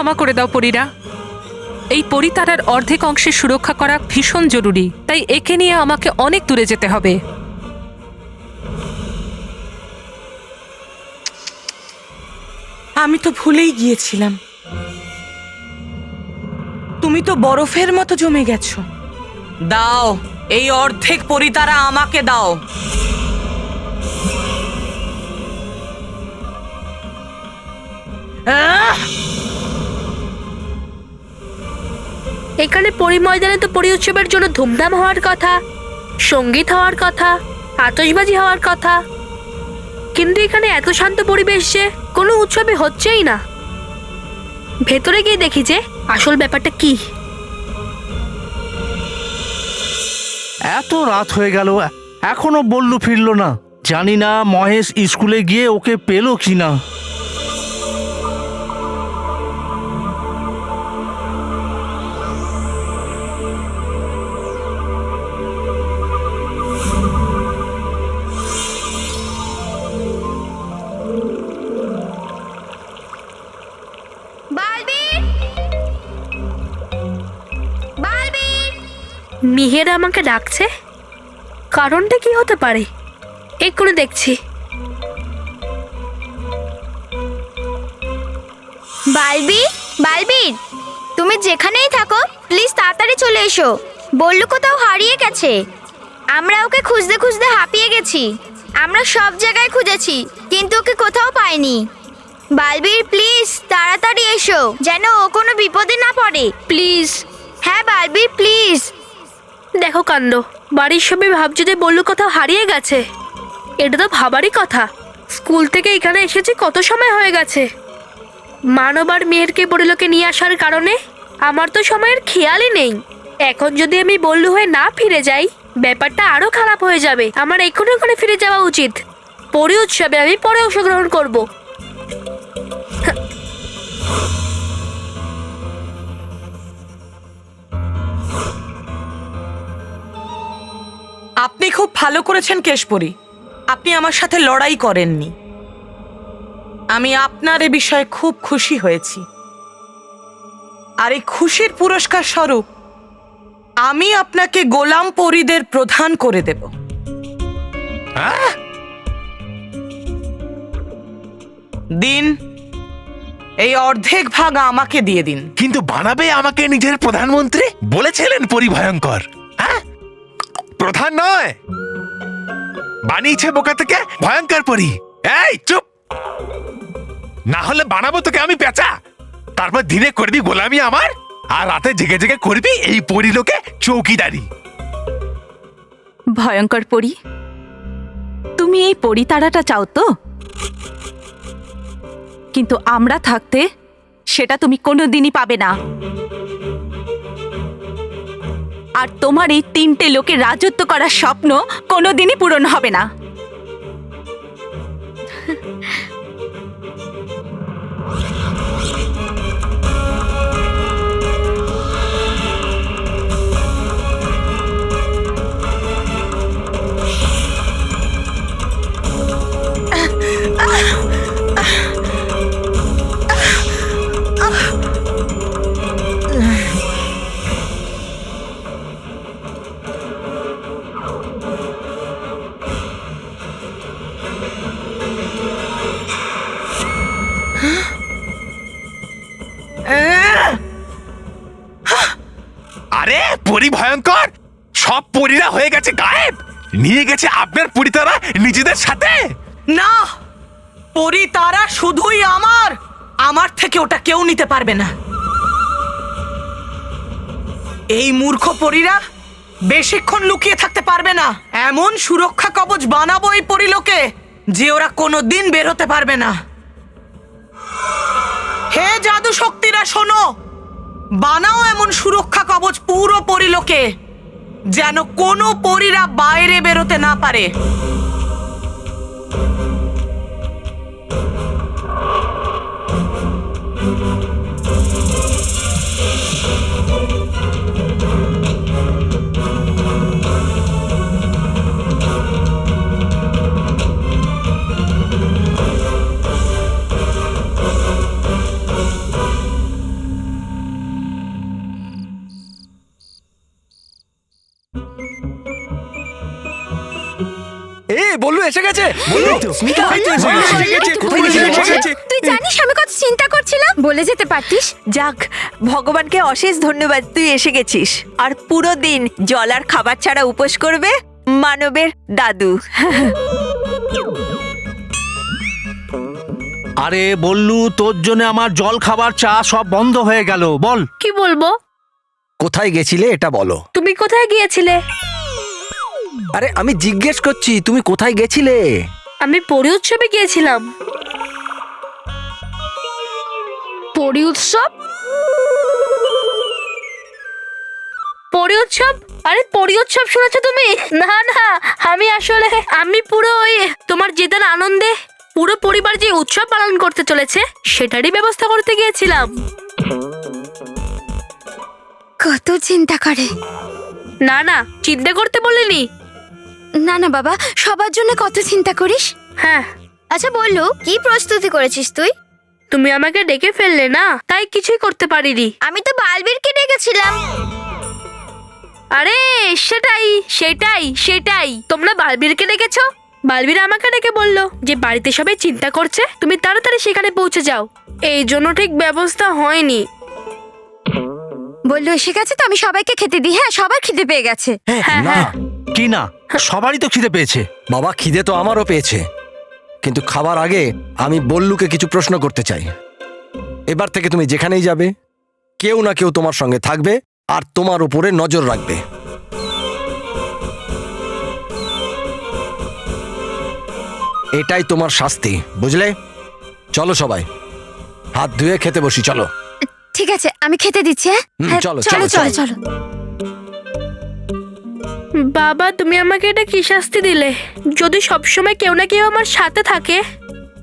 ক্ষমা করে দাও পরীরা। এই পরিতারার অর্ধেক অংশের সুরক্ষা করা ভীষণ জরুরি, তাই একে নিয়ে আমাকে অনেক দূরে যেতে হবে। আমি তো ভুলেই গিয়েছিলাম, তুমি তো বরফের মতো জমে গেছো। দাও, এই অর্ধেক পরিতারা আমাকে দাও। এখানে পরিময়দানে তো পরি উৎসবের জন্য ধুমধাম হওয়ার কথা, সঙ্গীত হওয়ার কথা, আতশবাজি হওয়ার কথা, কিন্তু এখানে এত শান্ত পরিবেশ যে কোনো উৎসবে হচ্ছেই না। ভেতরে গিয়ে দেখি যে আসল ব্যাপারটা কি। এত রাত হয়ে গেল, এখনো বল্লু ফিরলো না। জানি না মহেশ স্কুলে গিয়ে ওকে পেলো কিনা। মিহির আমাকে ডাকছে, কারণটা কি হতে পারে? এক্ষুনি দেখছি। বালবি, বালবীর, তুমি যেখানেই থাকো প্লিজ তাড়াতাড়ি চলে এসো। বল্লু কোথাও হারিয়ে গেছে। আমরা ওকে খুঁজতে খুঁজতে হাঁপিয়ে গেছি। আমরা সব জায়গায় খুঁজেছি কিন্তু ওকে কোথাও পাইনি। বালবীর প্লিজ তাড়াতাড়ি এসো, যেন ও কোনো বিপদে না পড়ে। প্লিজ। হ্যাঁ বালবীর প্লিজ। দেখো কাণ্ড, বাড়ির সবাই ভাবছে যে বল্লু কোথাও হারিয়ে গেছে। এটা তো ভাবারই কথা। স্কুল থেকে এখানে এসেছি কত সময় হয়ে গেছে। মানব আর মেহেরকে পরিলোকে নিয়ে আসার কারণে আমার তো সময়ের খেয়ালই নেই। এখন যদি আমি বল্লু হয়ে না ফিরে যাই, ব্যাপারটা আরো খারাপ হয়ে যাবে। আমার এখনই ওখানে ফিরে যাওয়া উচিত। পরি উৎসবে আমি পরে অংশগ্রহণ করব। আপনি খুব ভালো করেছেন কেশপরি, আপনি আমার সাথে লড়াই করেননি। আমি আপনার এ বিষয়ে খুব খুশি হয়েছি। আর এই খুশির পুরস্কার স্বরূপ আমি আপনাকে গোলাম পরীদের প্রধান করে দেব। দিন, এই অর্ধেক ভাগ আমাকে দিয়ে দিন। কিন্তু বানাবে আমাকে নিজের প্রধানমন্ত্রী বলেছিলেন পরিভয়ঙ্কর। হ্যাঁ, প্রধান নয়, বানিয়েছে বোকা থেকে ভয়ঙ্কর পরি। এই চুপ, না হলে বানাবো তোকে আমি পেঁচা। তারপর দিনে করবি গোলামি আমার, আর রাতে জেগে জেগে করবি এই পরিলোকে চৌকিদারি। ভয়ঙ্কর পরি, তুমি এই পরিতারাটা চাও তো? কিন্তু আমরা থাকতে সেটা তুমি কোনোদিনই পাবে না। আর তোমার এই 3টে লোকের রাজত্ব করার স্বপ্ন কোনোদিনই পূরণ হবে না। আরে পরি ভয়ঙ্কর, সব পরীরা হয়ে গেছে গায়েব, নিয়ে গেছে আপনার পরিতারা নিজেদের সাথে। না, পরী তারা শুধুই আমার, আমার থেকে ওটা কেউ নিতে পারবে না। এই মূর্খ পরীরা বেশিক্ষণ লুকিয়ে থাকতে পারবে না। এমন সুরক্ষা কবচ বানাবো এই পরিলোকে যে ওরা কোনোদিন বের হতে পারবে না। হে জাদু শক্তিরা শোনো, বানাও এমন সুরক্ষা কবচ পুরো পরিলোকে যেন কোনো পরীরা বাইরে বেরোতে না পারে। বল্লু এসে গেছে। বল্লু স্মিতা ভাই তো এসে গেছে। কোথায় গেছে? তুই জানিস আমি কত চিন্তা করছিলাম, বলে যেতে পারতিস। যাক, ভগবানকে অশেষ ধন্যবাদ, তুই এসে গেছিস। আর পুরো দিন জল আর খাবার ছাড়া উপোস করবে মানবের দাদু। আরে বললু, তোর জন্য আমার জল খাবার চা সব বন্ধ হয়ে গেল। বল কি বলবো? কোথায় গেছিলে এটা বলো। তুমি কোথায় গিয়েছিলে? আরে আমি জিজ্ঞেস করছি তুমি কোথায় গেছিলে। আমি পরি উৎসবে গিয়েছিলাম। পরি উৎসব? পরি উৎসব? আরে পরি উৎসব শুনেছো তুমি? না না, আমি পুরো ওই তোমার জেতার আনন্দে পুরো পরিবার যে উৎসব পালন করতে চলেছে সেটারই ব্যবস্থা করতে গিয়েছিলাম। কত চিন্তা করে। না না, চিন্তা করতে বলিনি। না না বাবা, সবার জন্য কত চিন্তা করিস। হ্যাঁ, আচ্ছা বললু, কি প্রস্তুতি করেছিস তুই? তুমি আমাকে ডেকে ফেললে না, তাই কিছুই করতে পারিনি। আমি তো বালবীরকে ডেকেছিলাম। আরে সেটাই সেটাই সেটাই, তোমরা বালবীরকে ডেকেছো? বালবীর আমাকে ডেকে বললো যে বাড়িতে সবাই চিন্তা করছে, তুমি তাড়াতাড়ি সেখানে পৌঁছে যাও। এই জন্য ঠিক ব্যবস্থা হয়নি। বললু এসে গেছে তো আমি সবাইকে খেতে দিই। হ্যাঁ, সবার খিদে পেয়ে গেছে। হ্যাঁ না হ্যাঁ, কি না, সবারই তো খিদে পেয়েছে। বাবা, খিদে তো আমারও পেয়েছে, কিন্তু খাবার আগে আমি বল্লুকে কিছু প্রশ্ন করতে চাই। এবার থেকে তুমি যেখানেই যাবে কেউ না কেউ তোমার সঙ্গে থাকবে আর তোমার উপরে নজর রাখবে। এটাই তোমার শাস্তি, বুঝলে? চলো সবাই হাত ধুয়ে খেতে বসি, চলো। ঠিক আছে, আমি খেতে দিচ্ছি। হ্যাঁ, চলো, চলো চলো, চলো চলো। বাবা তুমি আমাকে এটা কি শাস্তি দিলে? যদি সবসময় কেউ না কেউ আমার সাথে থাকে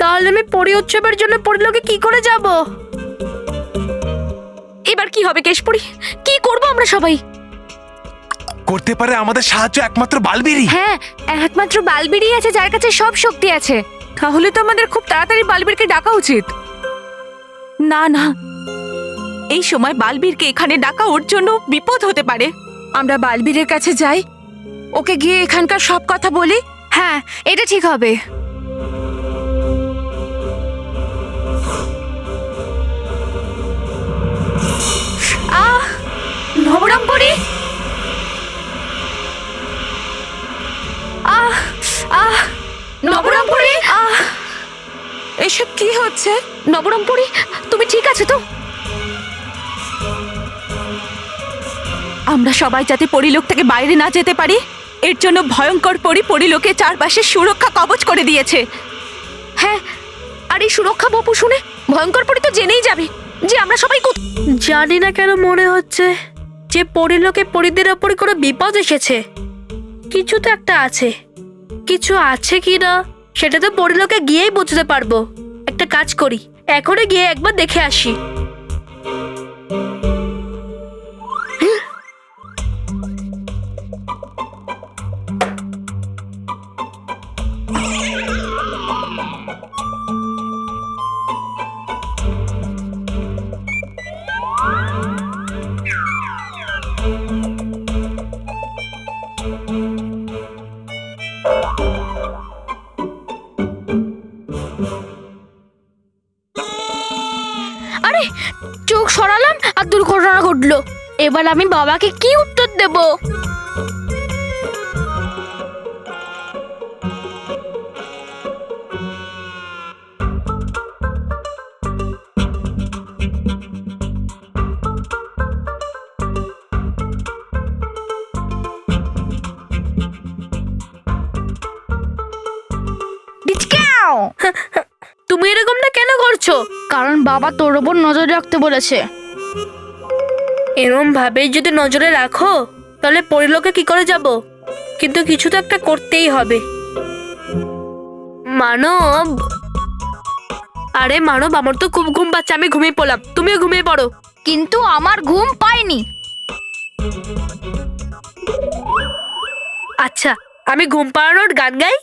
তাহলে আমি পরি উৎসবের জন্য পরিলোকে কি করে যাব? এবার কি হবে কেশপুরি? কি করব আমরা সবাই? করতে পারে আমাদের সাহায্য একমাত্র বালবীরই। হ্যাঁ, একমাত্র বালবীরই আছে যার কাছে সব শক্তি আছে। তাহলে তো আমাদের খুব তাড়াতাড়ি বালবীরকে ডাকা উচিত। না না, এই সময় বালবীরকে এখানে ডাকা ওর জন্য বিপদ হতে পারে। আমরা বালবীরের কাছে যাই, ওকে গিয়ে এখানকার সব কথা বলি। হ্যাঁ, এটা ঠিক হবে। নবরঙ্গপুরি, নবরঙ্গপুরি, এসব কি হচ্ছে? নবরঙ্গপুরি, তুমি ঠিক আছে তো? আমরা সবাই যাতে পরিলোক থেকে বাইরে না যেতে পারি এর জন্য ভয়ঙ্কর পরিলোকের চারপাশে সুরক্ষা কবচ করে দিয়েছে। হ্যাঁ, আর এই সুরক্ষা বপু শুনে ভয়ঙ্কর পরি তো জেনেই যাবে যে আমরা সবাই জানি না কেন মনে হচ্ছে যে পরিলোকে পরিদের ওপর কোনো বিপদ এসেছে। কিছু তো একটা আছে, কিছু আছে কি না সেটা তো পরিলোকে গিয়েই বুঝতে পারবো। একটা কাজ করি, এখনই গিয়ে একবার দেখে আসি। আরে চোখ সরালাম আর দুর্ঘটনা ঘটলো। এবার আমি বাবাকে কি উত্তর দেব? তুমি এরকমটা কেন করছো? কারণ বাবা তোর ওপর নজর রাখতে বলেছে। এরম ভাবে যদি নজরে রাখো তাহলে পরিলোকে কি করে যাব? কিন্তু কিছু তো একটা করতেই হবে। মানব, আরে মানব, আমার তো খুব ঘুম পাচ্ছে, আমি ঘুমিয়ে পড়লাম, তুমিও ঘুমিয়ে পড়ো। কিন্তু আমার ঘুম পায়নি। আচ্ছা, আমি ঘুম পাড়ানোর গান গাই।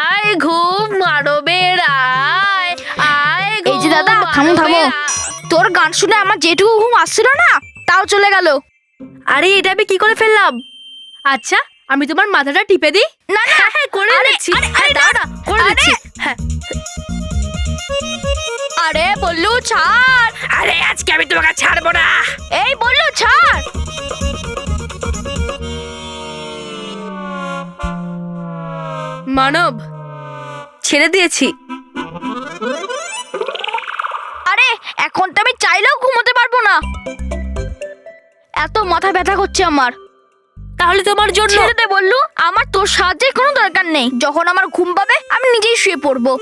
আয় ঘুম মানবের আয়, আয় এই যে দাদা, থামো থামো। তোর গান শুনে আমার যেটুকু ঘুম আসছিল না তাও চলে গেল। আরে এটা আমি কি করে ফেললাম? আচ্ছা, আমি তোমার মাথাটা টিপে দিই? না না, হ্যাঁ করে দিচ্ছি। হ্যাঁ দাও না, করে দিচ্ছি। হ্যাঁ। আরে বল্লু ছাড়। আরে আজকে আমি তোমাকে ছাড়বো না। এই বল্লু ছাড়। মানব, ছেড়ে দিয়েছি। আরে এখন তো আমি চাইলেও ঘুমোতে পারবো না, এত মাথা ব্যথা করছে আমার। তাহলে তোমার জন্য ছেড়ে দে বল্লু, আমার তোর সাহায্যের কোনো দরকার নেই। যখন আমার ঘুম পাবে আমি নিজেই শুয়ে পড়বো।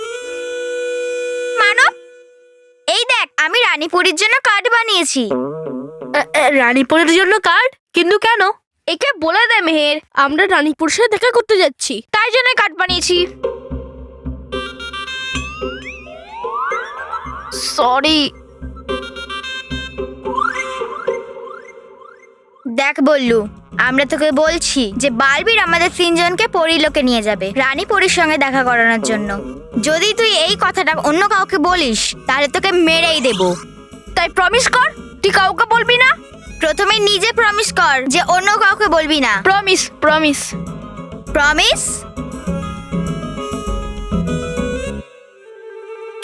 মানব, এই দেখ আমি রানীপুরীর জন্য কার্ড বানিয়েছি। রানীপুরের জন্য কার্ড? কিন্তু কেন? একে বলে দে মেহের, আমরা রানীপুরের সাথে দেখা করতে যাচ্ছি। তাই জন্য কার্ড বানিয়েছি। সরি। দেখ বল্লু, আমরা তোকে বলছি যে বালবীর আমাদের তিনজনকে পরীলোকে নিয়ে যাবে রানীপুরীর সঙ্গে দেখা করানোর জন্য। যদি তুই এই কথাটা অন্য কাউকে বলিস তাহলে তোকে মেরেই দেব। তাই প্রমিস কর তুই কাউকে বলবি না। প্রথমে নিজে প্রমিস কর যে অন্য কাউকে বলবি না। Promise promise promise.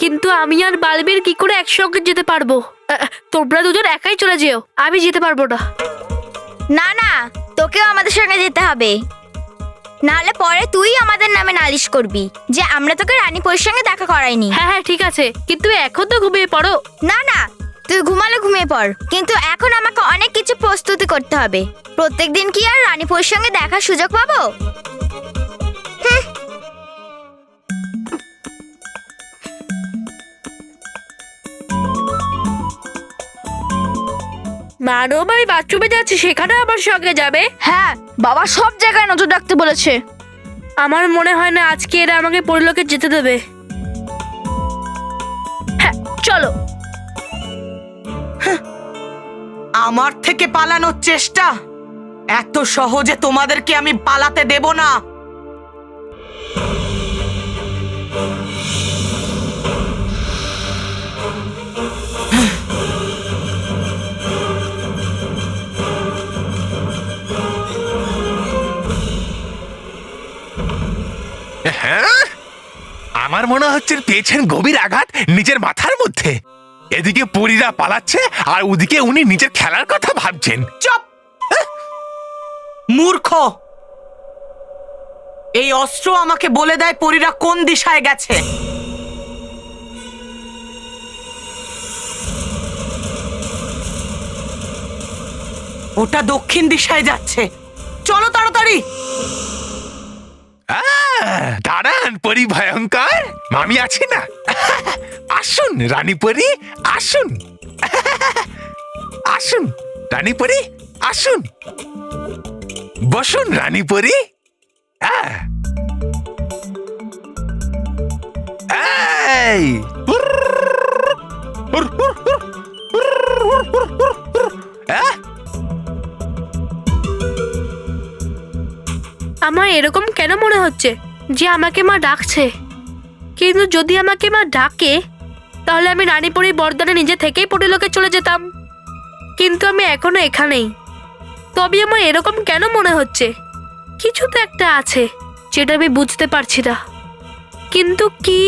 কিন্তু আমি আর বালবীর কি করে একসঙ্গে যেতে পারবো? তোমরা দুজন একাই চলে যেও, আমি যেতে পারবো না। না না, তোকেও আমাদের সঙ্গে যেতে হবে, নাহলে পরে তুই আমাদের নামে নালিশ করবি যে আমরা তোকে রানীপুরের সঙ্গে দেখা করাইনি। হ্যাঁ হ্যাঁ ঠিক আছে, কিন্তু এখন তো ঘুমিয়ে পড়ো। না না, তুই ঘুমালে ঘুমিয়ে পড়, কিন্তু এখন আমাকে অনেক কিছু প্রস্তুতি করতে হবে। প্রত্যেকদিন কি আর রানীপুরের সঙ্গে দেখার সুযোগ পাবো? মানব, আমি বাথরুমে যাচ্ছি, সেখানে আমার সঙ্গে যাবে? হ্যাঁ, বাবা সব জায়গায় নজর রাখতে বলেছে। আমার মনে হয় না আজকে এরা আমাকে পরিলোকে যেতে দেবে। হ্যাঁ চলো। আমার থেকে পালানোর চেষ্টা? এত সহজে তোমাদেরকে আমি পালাতে দেব না। হ্যাঁ, আমার মনে হচ্ছে পেয়েছেন গভীর আঘাত নিজের মাথার মধ্যে। এদিকে পরীরা পালাচ্ছে আর ওদিকে উনি নিজের খেলার কথা ভাবছেন। চুপ! মূর্খ! এই অস্ত্র আমাকে বলে দেয় পরীরা কোন দিশায় গেছে। ওটা দক্ষিণ দিশায় যাচ্ছে। চলো তাড়াতাড়ি। দাঁড়ান পরি ভয়ঙ্কর, মামি আছি না। আসুন রানী পরি, আসুন। আসুন রানী পরি, আসুন। বসুন রানী পরি। এই আমার এরকম কেন মনে হচ্ছে যে আমাকে মা ডাকছে? কিন্তু যদি আমাকে মা ডাকে তাহলে আমি রানীপুরী বরদানে নিজে থেকেই পরিলোকে চলে যেতাম। কিন্তু আমি এখনো এখানেই। তবে আমার এরকম কেন মনে হচ্ছে? কিছু তো একটা আছে যেটা আমি বুঝতে পারছি না। কিন্তু কি?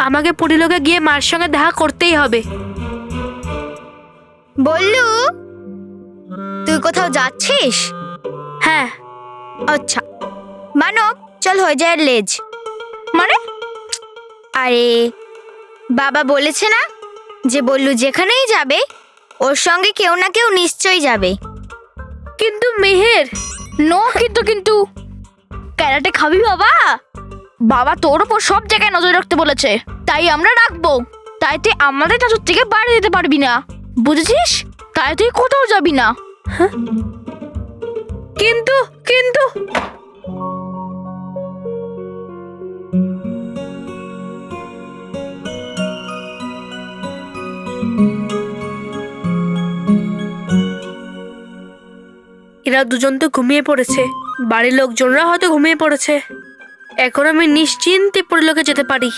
আমাকে পরিলোকে গিয়ে মার সঙ্গে দেখা করতেই হবে। বল্লু, তুই কোথাও যাচ্ছিস? হ্যাঁ। আচ্ছা মানব, চল হয়ে যায় লেজ। মানে? আরে বাবা বলেছে না যে বল্লু যেখানেই যাবে ওর সঙ্গে কেউ না কেউ নিশ্চয়ই যাবে। কিন্তু মেহের। নো কিন্তু ক্যারাটে খাবি বাবা? বাবা তোর উপর সব জায়গায় নজর রাখতে বলেছে, তাই আমরা রাখবো। তাই তুই আমাদের নজর থেকে বাইরে যেতে পারবি না, বুঝেছিস? তাই তুই কোথাও যাবি না। কিন্তু কিন্তু এরা দুজন তো ঘুমিয়ে পড়েছে, বাড়ির লোকজনরা হয়তো ঘুমিয়ে পড়েছে। এখন আমি নিশ্চিন্তে পরিলোকে যেতে পারি।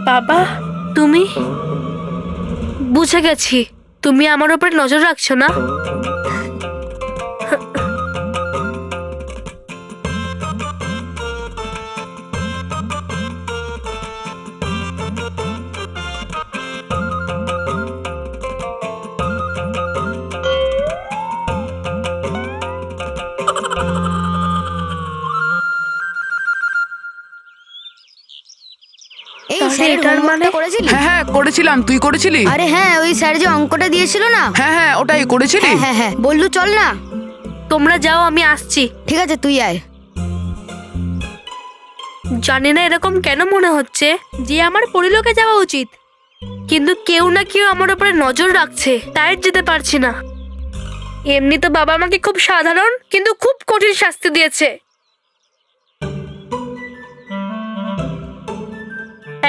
বাবা, তুমি? বুঝে গেছি, তুমি আমার উপরে নজর রাখছো না? এই তাহলে স্যারের এটার হোমওয়ার্কটা মানে- করেছিলি? হ্যাঁ করেছিলাম, তুই করেছিলি? আরে হ্যাঁ, ওই স্যার যে অঙ্কটা দিয়েছিল না। হ্যাঁ ওটাই করেছিলি। হ্যাঁ বললু চল না। তোমরা যাও, আমি আসছি। ঠিক আছে তুই আয়। জানি না এরকম কেন মনে হচ্ছে যে আমার পরিলোকে যাওয়া উচিত, কিন্তু কেউ না কেউ আমার উপরে নজর রাখছে, তাই যেতে পারছি না। এমনি তো বাবা আমাকে খুব সাধারণ কিন্তু খুব কঠিন শাস্তি দিয়েছে।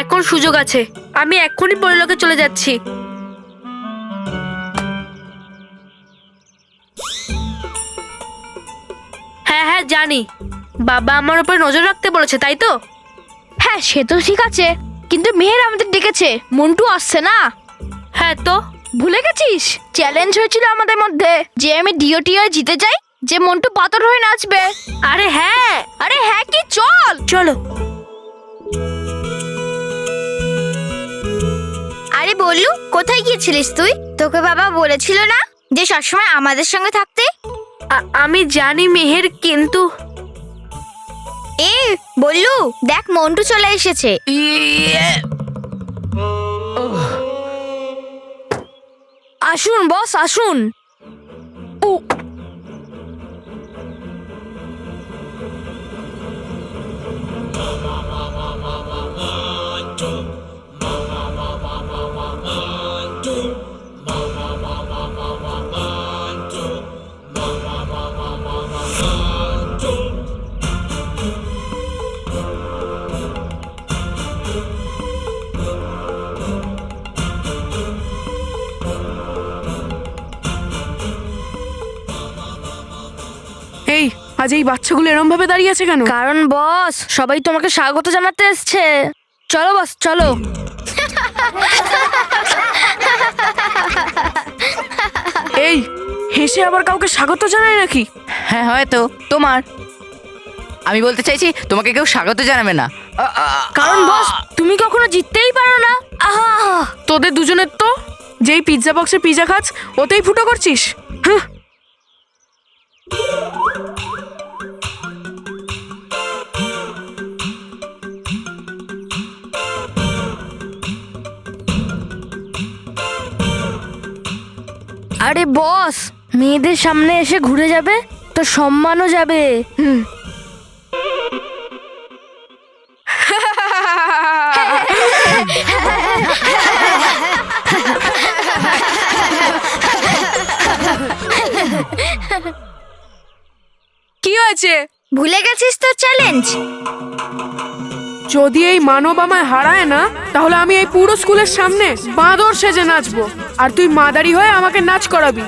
এখন সুযোগ আছে, আমি এক্ষুনি পরিলোকে চলে যাচ্ছি। হ্যাঁ জানি, বাবা আমার উপরে নজর রাখতে বলেছে, তাই তো? হ্যাঁ সে তো ঠিক আছে, কিন্তু মেহের আমাদের ডেকেছে, মন্টু আসছে না। হ্যাঁ তো ভুলে গেছিস চ্যালেঞ্জ হয়েছিল আমাদের মধ্যে যে আমি ডিওটিও জিতে যাই, যে মন্টু পাথর হয়ে নাচবে। আরে হ্যাঁ কি চল চলো। আরে বললু, কোথায় গিয়েছিলিস তুই? তোকে বাবা বলেছিল না যে সবসময় আমাদের সঙ্গে থাকতে? আমি জানি মেহের, কিন্তু এ বললু, দেখ মন্টু চলে এসেছে। আসুন বস আসুন। এই আজ এই বাচ্চাগুলো এরম ভাবে দাঁড়িয়ে আছে কেন? কারণ বস সবাই তোমাকে স্বাগত জানাতে এসছে। চলো বস চলো। এই হেসে আবার কাউকে স্বাগত জানায় নাকি? হ্যাঁ হয়তো তোমার, আমি বলতে চাইছি তোমাকে কেউ স্বাগত জানাবে না। কারণ বস তুমি কখনো জিততেই পারো না। তোদের দুজনের তো যেই পিৎজা বক্সে পিৎজা খাচ্ছ ওতেই ফুটো করছিস। হ্যাঁ আরে বস মেয়েদের সামনে এসে ঘুরে যাবে তো সম্মানও যাবে। কি হয়েছে? ভুলে গেছিস তো চ্যালেঞ্জ? যদি এই মানব আমায় হারায় না, তাহলে আমি এই পুরো স্কুলের সামনে বাঁদর সেজে নাচবো, আর তুই মাদারি হয়ে আমাকে নাচ করাবি।